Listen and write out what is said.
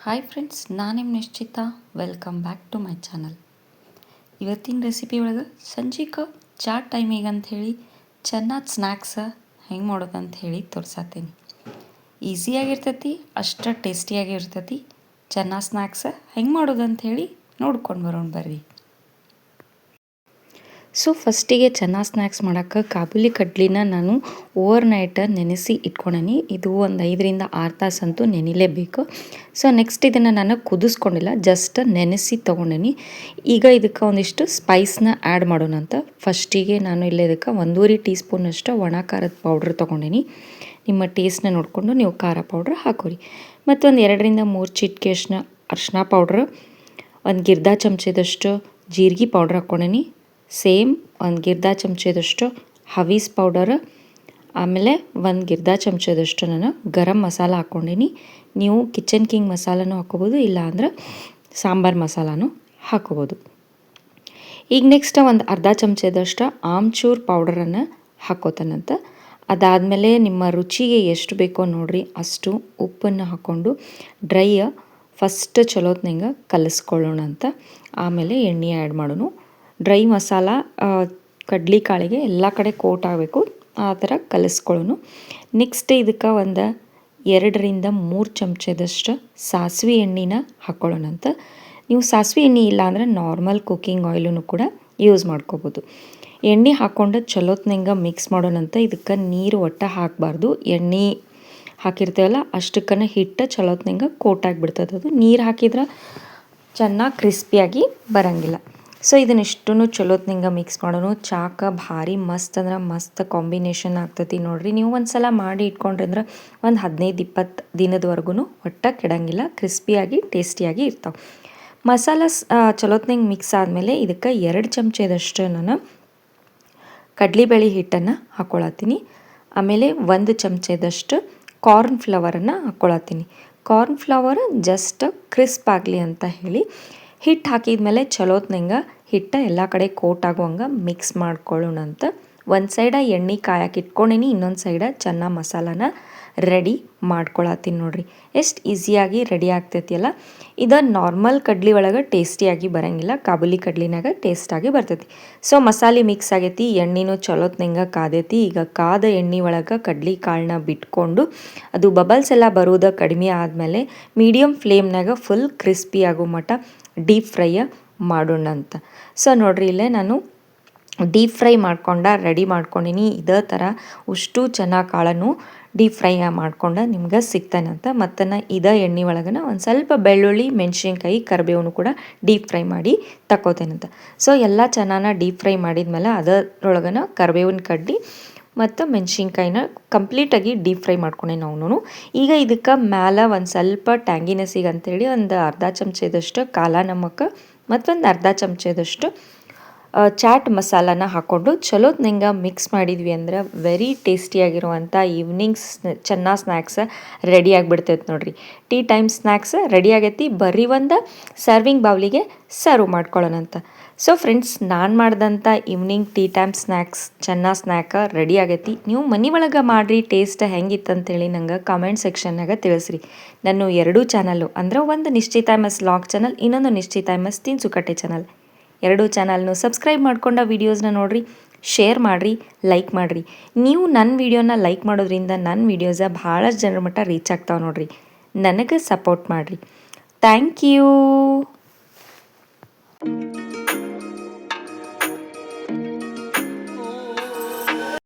Hi friends, ನಾನು ನಿಮ್ಮ Nishchita. Welcome back to my channel. ಇವತ್ತಿನ ರೆಸಿಪಿ ಒಳಗೆ ಸಂಜೆಗೆ ಚಾಟ್ ಟೈಮಿಗೆ ಅಂಥೇಳಿ ಚೆನ್ನಾಗಿ ಸ್ನ್ಯಾಕ್ಸ ಹೆಂಗೆ ಮಾಡೋದಂತ ಹೇಳಿ ತೋರ್ಸತ್ತೀನಿ. ಈಸಿಯಾಗಿರ್ತೈತಿ, ಅಷ್ಟು ಟೇಸ್ಟಿಯಾಗಿರ್ತೈತಿ. ಚೆನ್ನಾಗಿ ಸ್ನ್ಯಾಕ್ಸ ಹೆಂಗೆ ಮಾಡೋದಂತ ಹೇಳಿ ನೋಡ್ಕೊಂಡು ಬರೋಣ ಬರ್ರಿ. ಸೊ ಫಸ್ಟಿಗೆ ಚೆನ್ನಾಗಿ ಸ್ನ್ಯಾಕ್ಸ್ ಮಾಡೋಕ್ಕೆ ಕಾಬೂಲಿ ಕಡ್ಲಿನ ನಾನು ಓವರ್ ನೈಟ್ ನೆನೆಸಿ ಇಟ್ಕೊಂಡೀನಿ. ಇದು ಒಂದು 5-6 ತಾಸಂತೂ ನೆನಿಲೇಬೇಕು. ಸೊ ನೆಕ್ಸ್ಟ್ ಇದನ್ನು ನಾನು ಕುದಿಸ್ಕೊಂಡಿಲ್ಲ, ಜಸ್ಟ್ ನೆನೆಸಿ ತೊಗೊಂಡೀನಿ. ಈಗ ಇದಕ್ಕೆ ಒಂದಿಷ್ಟು ಸ್ಪೈಸ್ನ ಆ್ಯಡ್ ಮಾಡೋಣ ಅಂತ. ಫಸ್ಟಿಗೆ ನಾನು ಇಲ್ಲೇ ಇದಕ್ಕೆ 1.5 ಟೀ ಸ್ಪೂನಷ್ಟು ಒಣ ಖಾರದ ಪೌಡ್ರ್ ತೊಗೊಂಡೀನಿ. ನಿಮ್ಮ ಟೇಸ್ಟ್ನ ನೋಡಿಕೊಂಡು ನೀವು ಖಾರ ಪೌಡ್ರ್ ಹಾಕೋರಿ. ಮತ್ತೊಂದು 2-3 ಚಿಟಿಕೆಯಷ್ಟು ಅರಿಶಿನ ಪೌಡ್ರ್, ಒಂದು ಗಿರ್ದ ಚಮಚದಷ್ಟು ಜೀರಿಗೆ ಪೌಡ್ರ್ ಹಾಕ್ಕೊಂಡೀನಿ. ಸೇಮ್ ಒಂದು ಗಿರ್ದ ಚಮಚದಷ್ಟು ಹವೀಸ್ ಪೌಡರ್, ಆಮೇಲೆ ಒಂದು ಗಿರ್ದ ಚಮಚದಷ್ಟು ನಾನು ಗರಂ ಮಸಾಲ ಹಾಕ್ಕೊಂಡೀನಿ. ನೀವು ಕಿಚನ್ ಕಿಂಗ್ ಮಸಾಲನೂ ಹಾಕ್ಕೋಬೋದು, ಇಲ್ಲ ಅಂದ್ರೆ ಸಾಂಬಾರು ಮಸಾಲನೂ ಹಾಕ್ಕೋಬೋದು. ಈಗ ನೆಕ್ಸ್ಟ್ ಒಂದು ಅರ್ಧ ಚಮಚದಷ್ಟು ಆಮ್ಚೂರ್ ಪೌಡರನ್ನು ಹಾಕ್ಕೋತಾನಂತ. ಅದಾದಮೇಲೆ ನಿಮ್ಮ ರುಚಿಗೆ ಎಷ್ಟು ಬೇಕೋ ನೋಡಿರಿ ಅಷ್ಟು ಉಪ್ಪನ್ನು ಹಾಕ್ಕೊಂಡು ಡ್ರೈಯ ಫಸ್ಟ್ ಚಲೋತ್ನಂಗೆ ಕಲಿಸ್ಕೊಳ್ಳೋಣ ಅಂತ. ಆಮೇಲೆ ಎಣ್ಣೆ ಆ್ಯಡ್ ಮಾಡೋಣ. ಡ್ರೈ ಮಸಾಲ ಕಡ್ಲಿ ಕಾಳಿಗೆ ಎಲ್ಲ ಕಡೆ ಕೋಟ್ ಆಗಬೇಕು, ಆ ಥರ ಕಲಿಸ್ಕೊಳ್ಳೋಣ. ನೆಕ್ಸ್ಟ್ ಇದಕ್ಕೆ ಒಂದು 2-3 ಚಮಚದಷ್ಟು ಸಾಸಿವೆ ಎಣ್ಣೆನ ಹಾಕ್ಕೊಳ್ಳೋಣ ಅಂತ. ನೀವು ಸಾಸಿವೆ ಎಣ್ಣೆ ಇಲ್ಲ ಅಂದರೆ ನಾರ್ಮಲ್ ಕುಕ್ಕಿಂಗ್ ಆಯಿಲನ್ನು ಕೂಡ ಯೂಸ್ ಮಾಡ್ಕೋಬೋದು. ಎಣ್ಣೆ ಹಾಕ್ಕೊಂಡು ಚಲೋತ್ನಂಗೆ ಮಿಕ್ಸ್ ಮಾಡೋಣಂತ. ಇದಕ್ಕೆ ನೀರು ಒಟ್ಟು ಹಾಕಬಾರ್ದು, ಎಣ್ಣೆ ಹಾಕಿರ್ತೇವಲ್ಲ ಅಷ್ಟಕ್ಕನ್ನು ಹಿಟ್ಟು ಚಲೋತ್ನಂಗೆ ಕೋಟ್ ಆಗಿಬಿಡ್ತದೆ. ಅದು ನೀರು ಹಾಕಿದ್ರೆ ಚೆನ್ನಾಗಿ ಕ್ರಿಸ್ಪಿಯಾಗಿ ಬರೋಂಗಿಲ್ಲ. ಸೊ ಇದನ್ನಿಷ್ಟೂ ಚಲೋತ್ನಂಗೆ ಮಿಕ್ಸ್ ಮಾಡೋಣ. ಚಾಕ ಭಾರಿ ಮಸ್ತ್ ಅಂದ್ರೆ ಮಸ್ತ್ ಕಾಂಬಿನೇಷನ್ ಆಗ್ತೈತಿ ನೋಡಿರಿ. ನೀವು ಒಂದು ಸಲ ಮಾಡಿ ಇಟ್ಕೊಂಡ್ರಿ ಅಂದ್ರೆ ಒಂದು 15-20 ದಿನದವರೆಗೂ ಒಟ್ಟು ಕೆಡಂಗಿಲ್ಲ, ಕ್ರಿಸ್ಪಿಯಾಗಿ ಟೇಸ್ಟಿಯಾಗಿ ಇರ್ತಾವೆ. ಮಸಾಲ ಚಲೋತ್ನಂಗೆ ಮಿಕ್ಸ್ ಆದಮೇಲೆ ಇದಕ್ಕೆ 2 ಚಮಚದಷ್ಟು ನಾನು ಕಡಲೆಬೇಳೆ ಹಿಟ್ಟನ್ನು ಹಾಕ್ಕೊಳತ್ತೀನಿ. ಆಮೇಲೆ 1 ಚಮಚದಷ್ಟು ಕಾರ್ನ್ ಫ್ಲವರನ್ನು ಹಾಕ್ಕೊಳತ್ತೀನಿ. ಕಾರ್ನ್ ಫ್ಲವರ್ ಜಸ್ಟ್ ಕ್ರಿಸ್ಪ್ ಆಗಲಿ ಅಂತ ಹೇಳಿ ಹಿಟ್ಟು ಹಾಕಿದ್ಮೇಲೆ ಚಲೋತ್ನಂಗೆ ಹಿಟ್ಟು ಎಲ್ಲ ಕಡೆ ಕೋಟ್ ಆಗುವಂಗೆ ಮಿಕ್ಸ್ ಮಾಡ್ಕೊಳ್ಳೋಣ ಅಂತ. ಒಂದು ಸೈಡ ಎಣ್ಣೆ ಕಾಯಕ್ಕೆ ಇಟ್ಕೊಂಡೀನಿ, ಇನ್ನೊಂದು ಸೈಡ ಚೆನ್ನಾಗಿ ಮಸಾಲಾನ ರೆಡಿ ಮಾಡ್ಕೊಳತ್ತೀನಿ ನೋಡಿರಿ. ಎಷ್ಟು ಈಸಿಯಾಗಿ ರೆಡಿ ಆಗ್ತೈತಿಯಲ್ಲ. ಇದು ನಾರ್ಮಲ್ ಕಡ್ಲಿ ಒಳಗೆ ಟೇಸ್ಟಿಯಾಗಿ ಬರೋಂಗಿಲ್ಲ, ಕಾಬೂಲಿ ಕಡ್ಲಿನಾಗ ಟೇಸ್ಟಾಗಿ ಬರ್ತೈತಿ. ಸೊ ಮಸಾಲೆ ಮಿಕ್ಸ್ ಆಗೈತಿ, ಎಣ್ಣೆನೂ ಚಲೋತ್ನಂಗೆ ಕಾದೈತಿ. ಈಗ ಕಾದ ಎಣ್ಣೆ ಒಳಗೆ ಕಡ್ಲಿ ಕಾಳನ್ನ ಬಿಟ್ಕೊಂಡು ಅದು ಬಬಲ್ಸ್ ಎಲ್ಲ ಬರೋದು ಕಡಿಮೆ ಆದಮೇಲೆ ಮೀಡಿಯಮ್ ಫ್ಲೇಮ್ನಾಗ ಫುಲ್ ಕ್ರಿಸ್ಪಿ ಆಗೋ ಮಟ್ಟ ಡೀಪ್ ಫ್ರೈಯ ಮಾಡೋಣ ಅಂತ. ಸೊ ನೋಡಿರಿ, ಇಲ್ಲೇ ನಾನು ಡೀಪ್ ಫ್ರೈ ರೆಡಿ ಮಾಡ್ಕೊಂಡೀನಿ. ಇದೇ ಥರ ಅಷ್ಟು ಚೆನ್ನಾಗಿ ಕಾಳನ್ನು ಡೀಪ್ ಫ್ರೈ ಮಾಡ್ಕೊಂಡು ನಿಮ್ಗೆ ಸಿಗ್ತಾನಂತ. ಮತ್ತು ಇದೇ ಎಣ್ಣೆ ಒಳಗನ ಒಂದು ಸ್ವಲ್ಪ ಬೆಳ್ಳುಳ್ಳಿ, ಮೆಣಸಿನ್ಕಾಯಿ, ಕರಿಬೇವನ್ನು ಕೂಡ ಡೀಪ್ ಫ್ರೈ ಮಾಡಿ ತಗೋತೇನಂತ. ಸೊ ಎಲ್ಲ ಚೆನ್ನಾಗಿ ಡೀಪ್ ಫ್ರೈ ಮಾಡಿದ್ಮೇಲೆ ಅದರೊಳಗನ ಕರಿಬೇವಿನ ಕಡ್ಡಿ ಮತ್ತು ಮೆಣಸಿನ್ಕಾಯಿನ ಕಂಪ್ಲೀಟಾಗಿ ಡೀಪ್ ಫ್ರೈ ಮಾಡ್ಕೊಂಡೇನು ಅವನು. ಈಗ ಇದಕ್ಕೆ ಮ್ಯಾಲೆ ಒಂದು ಸ್ವಲ್ಪ ಟ್ಯಾಂಗಿನೆಸ್ಸಿಗೆ ಅಂತೇಳಿ ಒಂದು ಅರ್ಧ ಚಮಚದಷ್ಟು ಕಾಲ ನಮಕ್ ಮತ್ತೊಂದು ಅರ್ಧ ಚಮಚದಷ್ಟು ಚಾಟ್ ಮಸಾಲಾನ ಹಾಕ್ಕೊಂಡು ಚಲೋತ್ನಂಗೆ ಮಿಕ್ಸ್ ಮಾಡಿದ್ವಿ ಅಂದ್ರೆ ವೆರಿ ಟೇಸ್ಟಿಯಾಗಿರುವಂಥ ಈವ್ನಿಂಗ್ಸ್ ಚೆನ್ನಾಗಿ ಸ್ನ್ಯಾಕ್ಸ್ ರೆಡಿ ಆಗಿಬಿಡ್ತೈತೆ ನೋಡಿರಿ. ಟೀ ಟೈಮ್ ಸ್ನ್ಯಾಕ್ಸ್ ರೆಡಿ ಆಗೈತಿ. ಬರೀ ಒಂದು ಸರ್ವಿಂಗ್ ಬೌಲಿಗೆ ಸರ್ವ್ ಮಾಡ್ಕೊಳ್ಳೋಣಂತ. ಸೊ ಫ್ರೆಂಡ್ಸ್, ನಾನು ಮಾಡಿದಂಥ ಈವ್ನಿಂಗ್ ಟೀ ಟೈಮ್ ಸ್ನ್ಯಾಕ್ಸ್ ಚೆನ್ನಾಗಿ ಸ್ನ್ಯಾಕ ರೆಡಿ ಆಗೈತಿ. ನೀವು ಮನೆ ಒಳಗೆ ಮಾಡಿರಿ, ಟೇಸ್ಟ್ ಹೆಂಗಿತ್ತಂತೇಳಿ ನಂಗೆ ಕಾಮೆಂಟ್ ಸೆಕ್ಷನ್ನಾಗ ತಿಳಿಸ್ರಿ. ನಾನು 2 ಚಾನಲ್ಲು ಅಂದ್ರೆ ಒಂದು ನಿಶ್ಚಿತ MS ಲಾಗ್ ಚಾನಲ್, ಇನ್ನೊಂದು ನಿಶ್ಚಿತ MS ತಿನ್ಸುಕಟ್ಟೆ ಚಾನಲ್, 2 ಚಾನಲ್ನು ಸಬ್ಸ್ಕ್ರೈಬ್ ಮಾಡ್ಕೊಂಡು ವೀಡಿಯೋಸ್ನ ನೋಡಿರಿ, ಶೇರ್ ಮಾಡಿರಿ, ಲೈಕ್ ಮಾಡಿರಿ. ನೀವು ನನ್ನ ವೀಡಿಯೋನ ಲೈಕ್ ಮಾಡೋದ್ರಿಂದ ನನ್ನ ವೀಡಿಯೋಸ ಭಾಳಷ್ಟು ಜನರ ಮಟ್ಟ ರೀಚ್ ಆಗ್ತಾವೆ ನೋಡಿರಿ. ನನಗೆ ಸಪೋರ್ಟ್ ಮಾಡಿರಿ. Thank you.